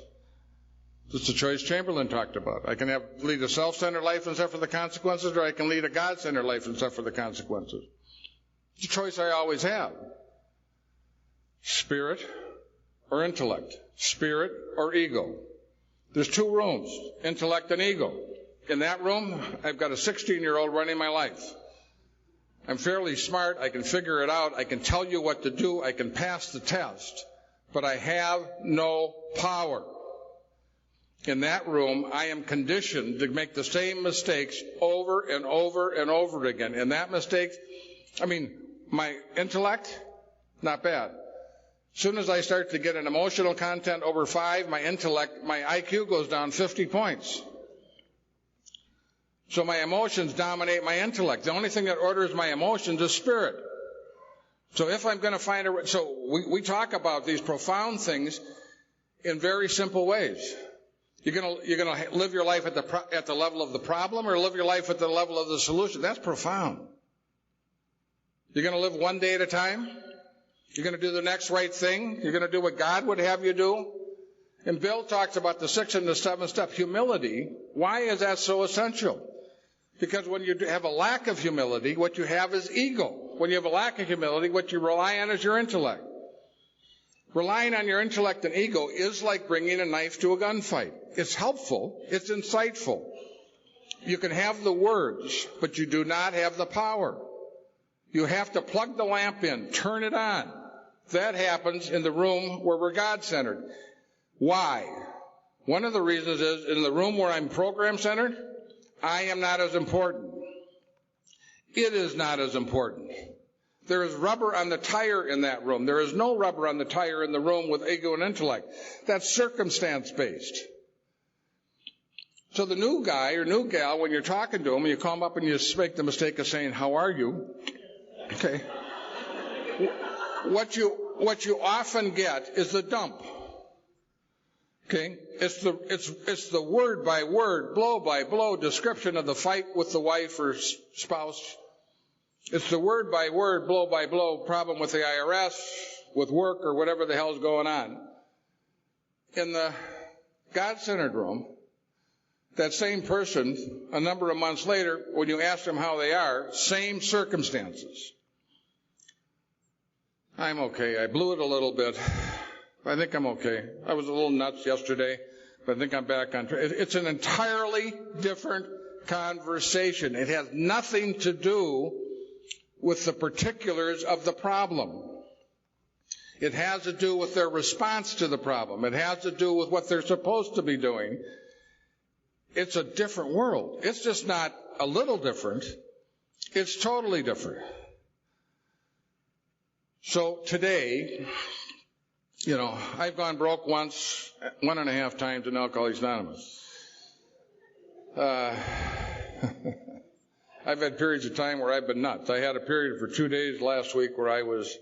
Speaker 2: It's the choice Chamberlain talked about. I can lead a self-centered life and suffer the consequences, or I can lead a God-centered life and suffer the consequences. It's a choice I always have. Spirit or intellect. Spirit or ego. There's two rooms, intellect and ego. In that room, I've got a 16-year-old running my life. I'm fairly smart. I can figure it out. I can tell you what to do. I can pass the test. But I have no power. In that room, I am conditioned to make the same mistakes over and over and over again. And that mistake, my intellect, not bad. As soon as I start to get an emotional content over 5, my IQ goes down 50 points. So my emotions dominate my intellect. The only thing that orders my emotions is spirit. So if I'm going to find we talk about these profound things in very simple ways. You're going to live your life at the level of the problem, or live your life at the level of the solution. That's profound. You're going to live one day at a time. You're going to do the next right thing. You're going to do what God would have you do. And Bill talks about the 6 and the 7 step humility. Why is that so essential? Because when you have a lack of humility, what you have is ego. When you have a lack of humility, what you rely on is your intellect. Relying on your intellect and ego is like bringing a knife to a gunfight. It's helpful. It's insightful. You can have the words, but you do not have the power. You have to plug the lamp in, turn it on. That happens in the room where we're God-centered. Why? One of the reasons is in the room where I'm program-centered, I am not as important. It is not as important. There is rubber on the tire in that room. There is no rubber on the tire in the room with ego and intellect. That's circumstance-based. So the new guy or new gal, when you're talking to them, you come up and you make the mistake of saying, "How are you?" Okay. What you often get is the dump. Okay? It's the word by word, blow by blow description of the fight with the wife or spouse. It's the word by word, blow by blow problem with the IRS, with work, or whatever the hell's going on. In the God-centered room, that same person, a number of months later, when you ask them how they are, same circumstances. I'm okay. I blew it a little bit. I think I'm okay. I was a little nuts yesterday, but I think I'm back on track. It's an entirely different conversation. It has nothing to do with the particulars of the problem. It has to do with their response to the problem. It has to do with what they're supposed to be doing. It's a different world. It's just not a little different. It's totally different. So today, I've gone broke once, 1.5 times in Alcoholics Anonymous. I've had periods of time where I've been nuts. I had a period for 2 days last week where I was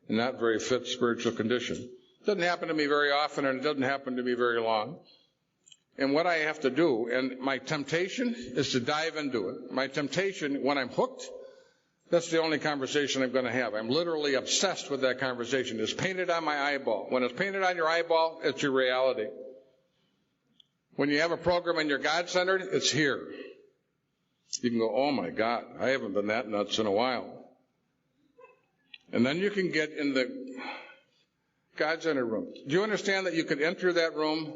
Speaker 2: in not very fit spiritual condition. It doesn't happen to me very often, and it doesn't happen to me very long. And what I have to do, and my temptation is to dive into it. My temptation, when I'm hooked, that's the only conversation I'm going to have. I'm literally obsessed with that conversation. It's painted on my eyeball. When it's painted on your eyeball, it's your reality. When you have a program and you're God-centered, it's here. You can go, oh my God, I haven't been that nuts in a while. And then you can get in the God-centered room. Do you understand that you could enter that room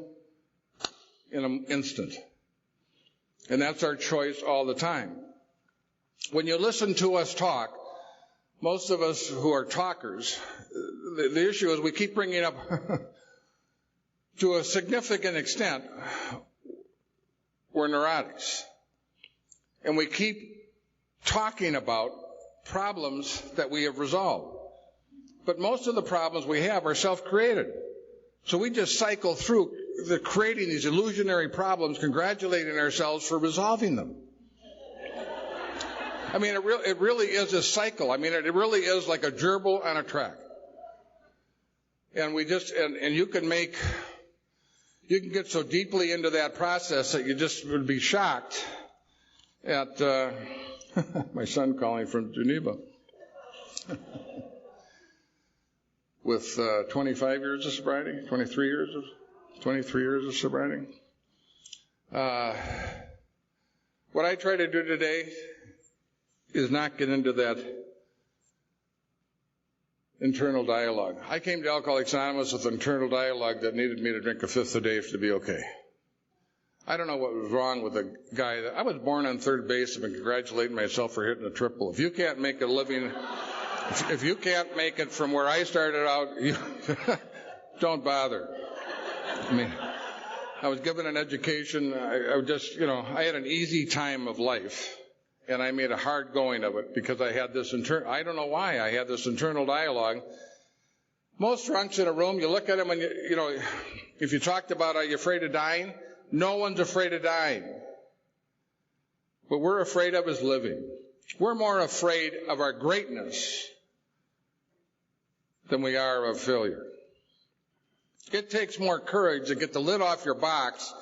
Speaker 2: in an instant? And that's our choice all the time. When you listen to us talk, most of us who are talkers, the issue is we keep bringing up, to a significant extent, we're neurotics. And we keep talking about problems that we have resolved. But most of the problems we have are self-created. So we just cycle through creating these illusionary problems, congratulating ourselves for resolving them. I mean, it really is a cycle. I mean, it really is like a gerbil on a track. And we just, and you can get so deeply into that process that you just would be shocked at my son calling from Geneva with 25 years of sobriety, 23 years of sobriety. What I try to do today is not get into that internal dialogue. I came to Alcoholics Anonymous with an internal dialogue that needed me to drink a fifth a day to be okay. I don't know what was wrong with a guy I was born on third base. I've been congratulating myself for hitting a triple. If you can't make a living, if you can't make it from where I started out, don't bother. I mean, I was given an education. I had an easy time of life. And I made a hard going of it because I had this I don't know why I had this internal dialogue. Most drunks in a room, you look at them and, if you talked about, are you afraid of dying? No one's afraid of dying. What we're afraid of is living. We're more afraid of our greatness than we are of failure. It takes more courage to get the lid off your box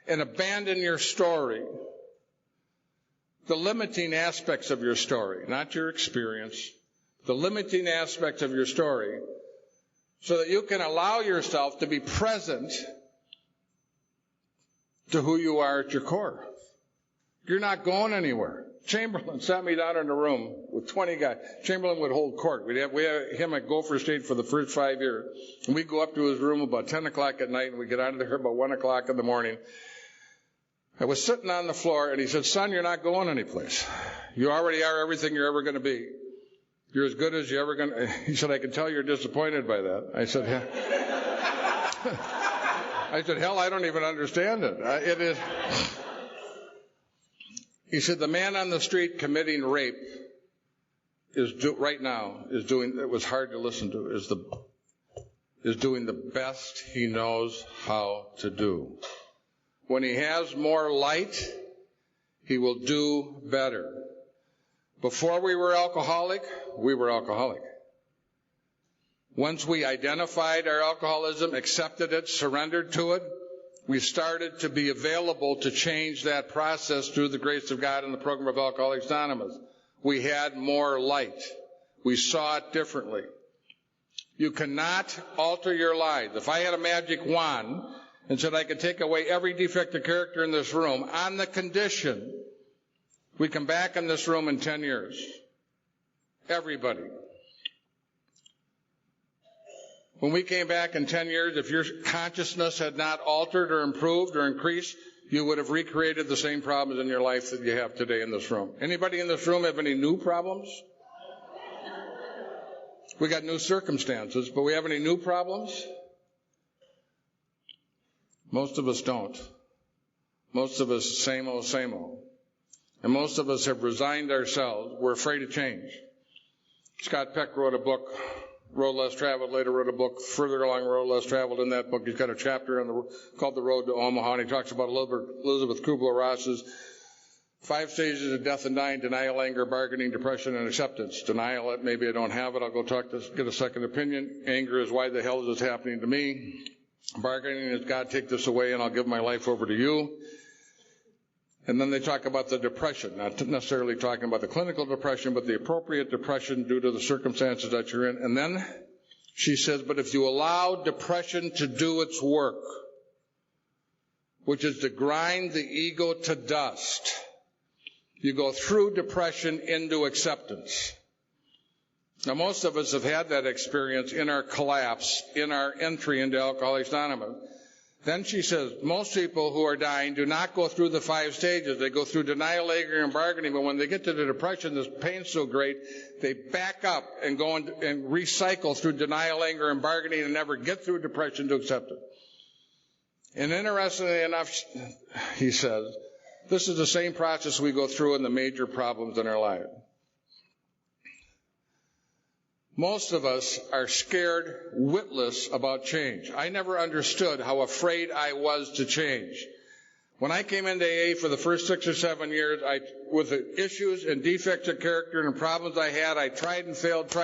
Speaker 2: and abandon your story. The limiting aspects of your story, not your experience, the limiting aspects of your story, so that you can allow yourself to be present to who you are at your core. You're not going anywhere. Chamberlain sat me down in a room with 20 guys. Chamberlain would hold court. We had him at Gopher State for the first 5 years. And we'd go up to his room about 10 o'clock at night, and we'd get out of there about 1 o'clock in the morning. I was sitting on the floor, and he said, son, you're not going anyplace. You already are everything you're ever going to be. You're as good as you're ever going to. He said, I can tell you're disappointed by that. I said, yeah. I said, hell, I don't even understand it. It is. He said, the man on the street committing rape right now is doing, it was hard to listen to, is doing the best he knows how to do. When he has more light, he will do better. Before we were alcoholic, we were alcoholic. Once we identified our alcoholism, accepted it, surrendered to it, we started to be available to change that process through the grace of God and the program of Alcoholics Anonymous. We had more light. We saw it differently. You cannot alter your lives. If I had a magic wand and said I could take away every defect of character in this room on the condition we come back in this room in 10 years. Everybody. When we came back in 10 years, if your consciousness had not altered or improved or increased, you would have recreated the same problems in your life that you have today in this room. Anybody in this room have any new problems? We got new circumstances, but we have any new problems? Most of us don't. Most of us, same old, same old. And most of us have resigned ourselves. We're afraid of change. Scott Peck wrote a book, Road Less Traveled, later wrote a book further along Road Less Traveled. In that book, he's got a chapter called The Road to Omaha, and he talks about Elizabeth Kubler-Ross's 5 stages of death and dying: denial, anger, bargaining, depression, and acceptance. Denial, maybe I don't have it, I'll go get a second opinion. Anger is, why the hell is this happening to me? Bargaining is, God, take this away and I'll give my life over to you. And then they talk about the depression, not necessarily talking about the clinical depression, but the appropriate depression due to the circumstances that you're in. And then she says, but if you allow depression to do its work, which is to grind the ego to dust, you go through depression into acceptance. Now, most of us have had that experience in our collapse, in our entry into Alcoholics Anonymous. Then she says, most people who are dying do not go through the 5 stages. They go through denial, anger, and bargaining. But when they get to the depression, this pain's so great, they back up and go and recycle through denial, anger, and bargaining and never get through depression to accept it. And interestingly enough, he says, this is the same process we go through in the major problems in our life. Most of us are scared witless about change. I never understood how afraid I was to change. When I came into AA for the first 6 or 7 years, with the issues and defects of character and problems I had, I tried and failed,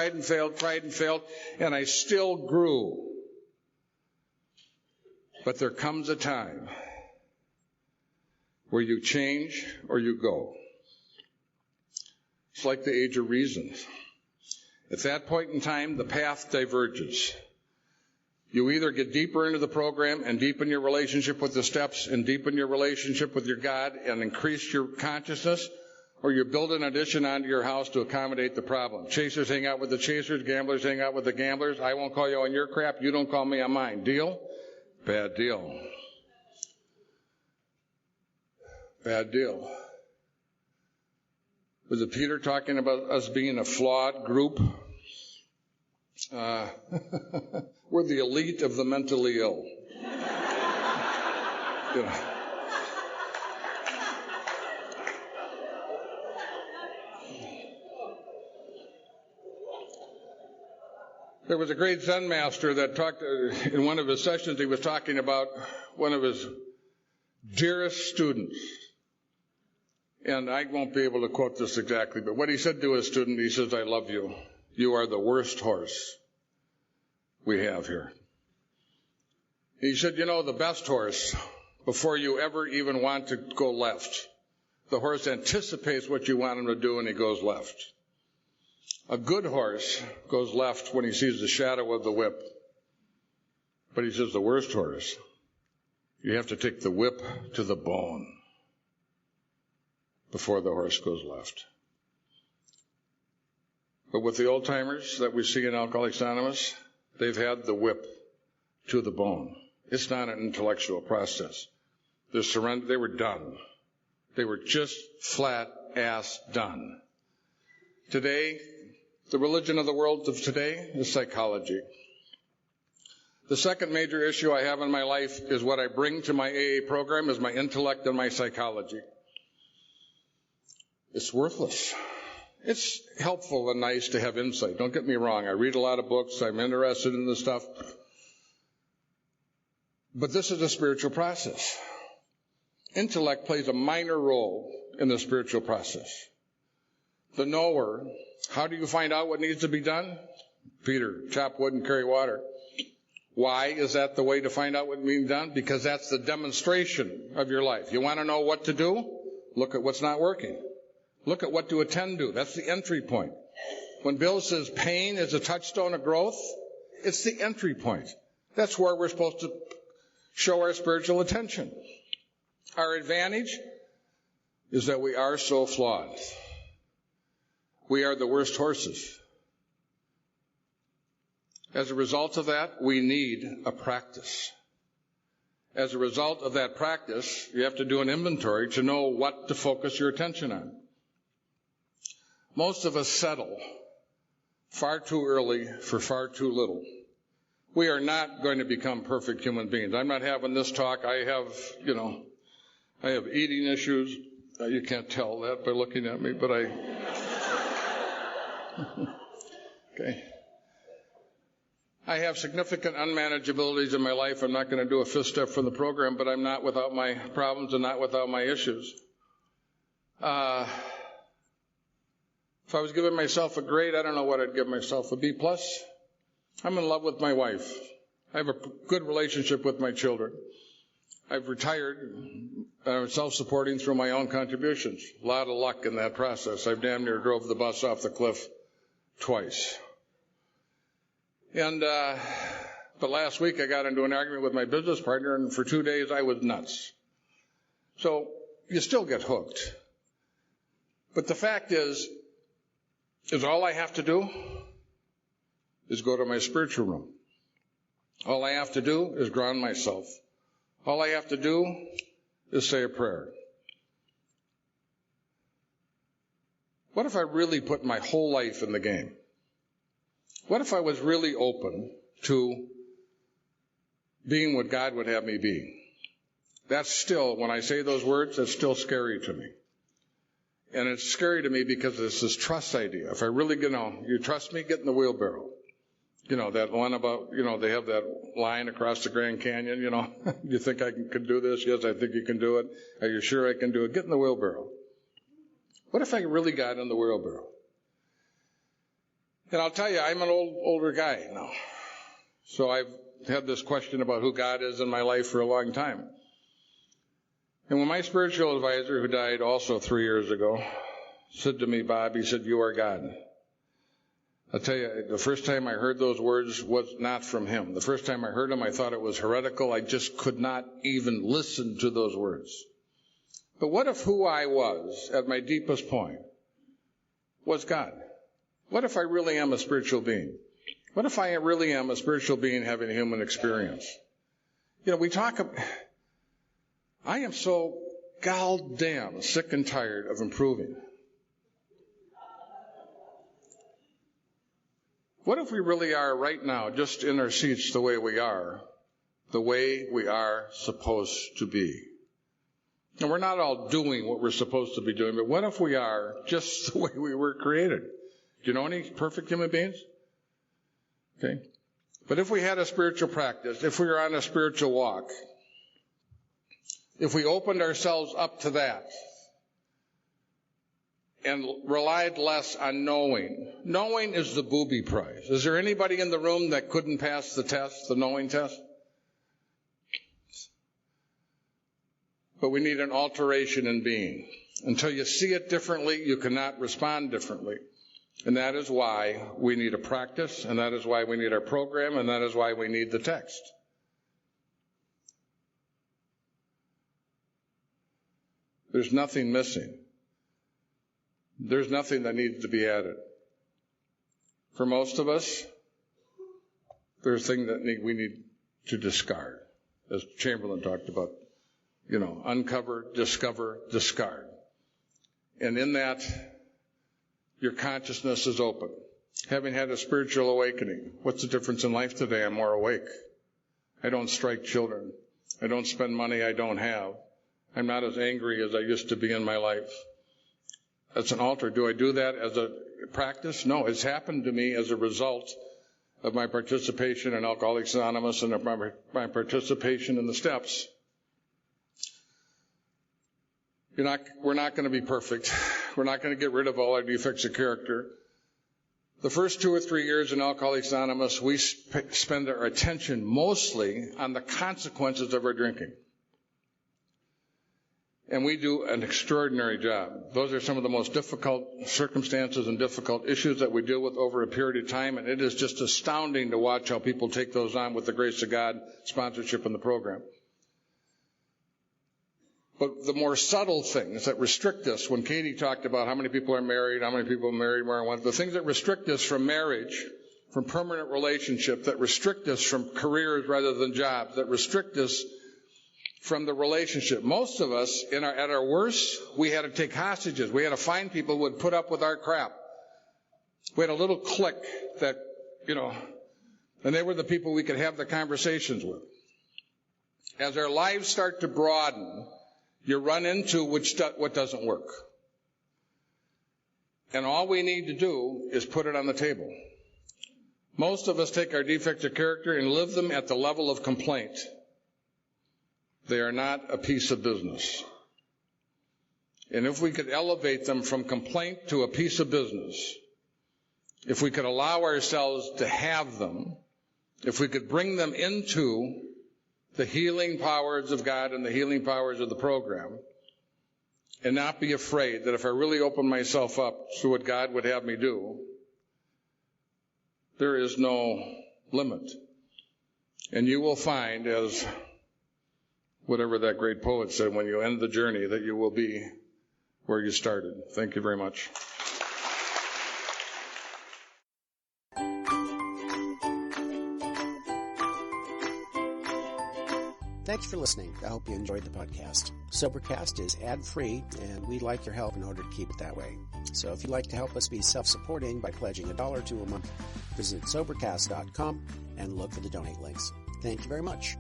Speaker 2: and I still grew. But there comes a time where you change or you go. It's like the age of reason. At that point in time, the path diverges. You either get deeper into the program and deepen your relationship with the steps and deepen your relationship with your God and increase your consciousness, or you build an addition onto your house to accommodate the problem. Chasers hang out with the chasers, gamblers hang out with the gamblers. I won't call you on your crap, you don't call me on mine. Deal? Bad deal. Bad deal. Was it Peter talking about us being a flawed group? We're the elite of the mentally ill. You know. There was a great Zen master that talked in one of his sessions. He was talking about one of his dearest students. And I won't be able to quote this exactly, but what he said to his student, he says, I love you. You are the worst horse we have here. He said, you know, the best horse, before you ever even want to go left, the horse anticipates what you want him to do and he goes left. A good horse goes left when he sees the shadow of the whip. But he says the worst horse, you have to take the whip to the bone before the horse goes left. But with the old-timers that we see in Alcoholics Anonymous, they've had the whip to the bone. It's not an intellectual process. They're surrendered. They were done. They were just flat-ass done. Today, the religion of the world of today is psychology. The second major issue I have in my life is what I bring to my AA program is my intellect and my psychology. It's worthless. It's helpful and nice to have insight. Don't get me wrong. I read a lot of books. I'm interested in this stuff. But this is a spiritual process. Intellect plays a minor role in the spiritual process. The knower, how do you find out what needs to be done? Peter, chop wood and carry water. Why is that the way to find out what's being done? Because that's the demonstration of your life. You want to know what to do? Look at what's not working. Look at what to attend to. That's the entry point. When Bill says pain is a touchstone of growth, it's the entry point. That's where we're supposed to show our spiritual attention. Our advantage is that we are so flawed. We are the worst horses. As a result of that, we need a practice. As a result of that practice, you have to do an inventory to know what to focus your attention on. Most of us settle far too early for far too little. We are not going to become perfect human beings. I'm not having this talk. I have eating issues. You can't tell that by looking at me, but okay. I have significant unmanageabilities in my life. I'm not going to do a fifth step from the program, but I'm not without my problems and not without my issues. If I was giving myself a grade, I don't know what I'd give myself, a B+. I'm in love with my wife. I have a good relationship with my children. I've retired. I'm self-supporting through my own contributions. A lot of luck in that process. I've damn near drove the bus off the cliff twice. And but last week I got into an argument with my business partner, and for 2 days I was nuts. So you still get hooked. But the fact is all I have to do is go to my spiritual room. All I have to do is ground myself. All I have to do is say a prayer. What if I really put my whole life in the game? What if I was really open to being what God would have me be? That's still, when I say those words, that's still scary to me. And it's scary to me because it's this trust idea. If I really, you trust me, get in the wheelbarrow. That one about, they have that line across the Grand Canyon, You think I can do this? Yes, I think you can do it. Are you sure I can do it? Get in the wheelbarrow. What if I really got in the wheelbarrow? And I'll tell you, I'm an older guy now. So I've had this question about who God is in my life for a long time. And when my spiritual advisor, who died also 3 years ago, said to me, Bob, he said, you are God. I'll tell you, the first time I heard those words was not from him. The first time I heard them, I thought it was heretical. I just could not even listen to those words. But what if who I was at my deepest point was God? What if I really am a spiritual being? What if I really am a spiritual being having a human experience? I am so goddamn sick and tired of improving. What if we really are right now, just in our seats the way we are supposed to be? And we're not all doing what we're supposed to be doing, but what if we are just the way we were created? Do you know any perfect human beings? Okay. But if we had a spiritual practice, if we were on a spiritual walk, if we opened ourselves up to that and relied less on knowing. Knowing is the booby prize. Is there anybody in the room that couldn't pass the test, the knowing test? But we need an alteration in being. Until you see it differently, you cannot respond differently. And that is why we need a practice, and that is why we need our program, and that is why we need the text. There's nothing missing. There's nothing that needs to be added. For most of us, there's things that we need to discard, as Chamberlain talked about. Uncover, discover, discard. And in that, your consciousness is open. Having had a spiritual awakening, what's the difference in life today? I'm more awake. I don't strike children. I don't spend money I don't have. I'm not as angry as I used to be in my life. That's an altar. Do I do that as a practice? No, it's happened to me as a result of my participation in Alcoholics Anonymous and of my participation in the steps. We're not going to be perfect. We're not going to get rid of all our defects of character. The first 2 or 3 years in Alcoholics Anonymous, we spend our attention mostly on the consequences of our drinking. And we do an extraordinary job. Those are some of the most difficult circumstances and difficult issues that we deal with over a period of time, and it is just astounding to watch how people take those on with the grace of God, sponsorship, and the program. But the more subtle things that restrict us, when Katie talked about how many people are married, how many people are married, the things that restrict us from marriage, from permanent relationship, that restrict us from careers rather than jobs, that restrict us from the relationship. Most of us, at our worst, we had to take hostages. We had to find people who would put up with our crap. We had a little clique that, and they were the people we could have the conversations with. As our lives start to broaden, you run into what doesn't work. And all we need to do is put it on the table. Most of us take our defects of character and live them at the level of complaint. They are not a piece of business. And if we could elevate them from complaint to a piece of business, if we could allow ourselves to have them, if we could bring them into the healing powers of God and the healing powers of the program, and not be afraid that if I really open myself up to what God would have me do, there is no limit. And you will find, as whatever that great poet said, when you end the journey, that you will be where you started. Thank you very much.
Speaker 1: Thanks for listening. I hope you enjoyed the podcast. Sobercast is ad-free, and we'd like your help in order to keep it that way. So if you'd like to help us be self-supporting by pledging $1 to a month, visit Sobercast.com and look for the donate links. Thank you very much.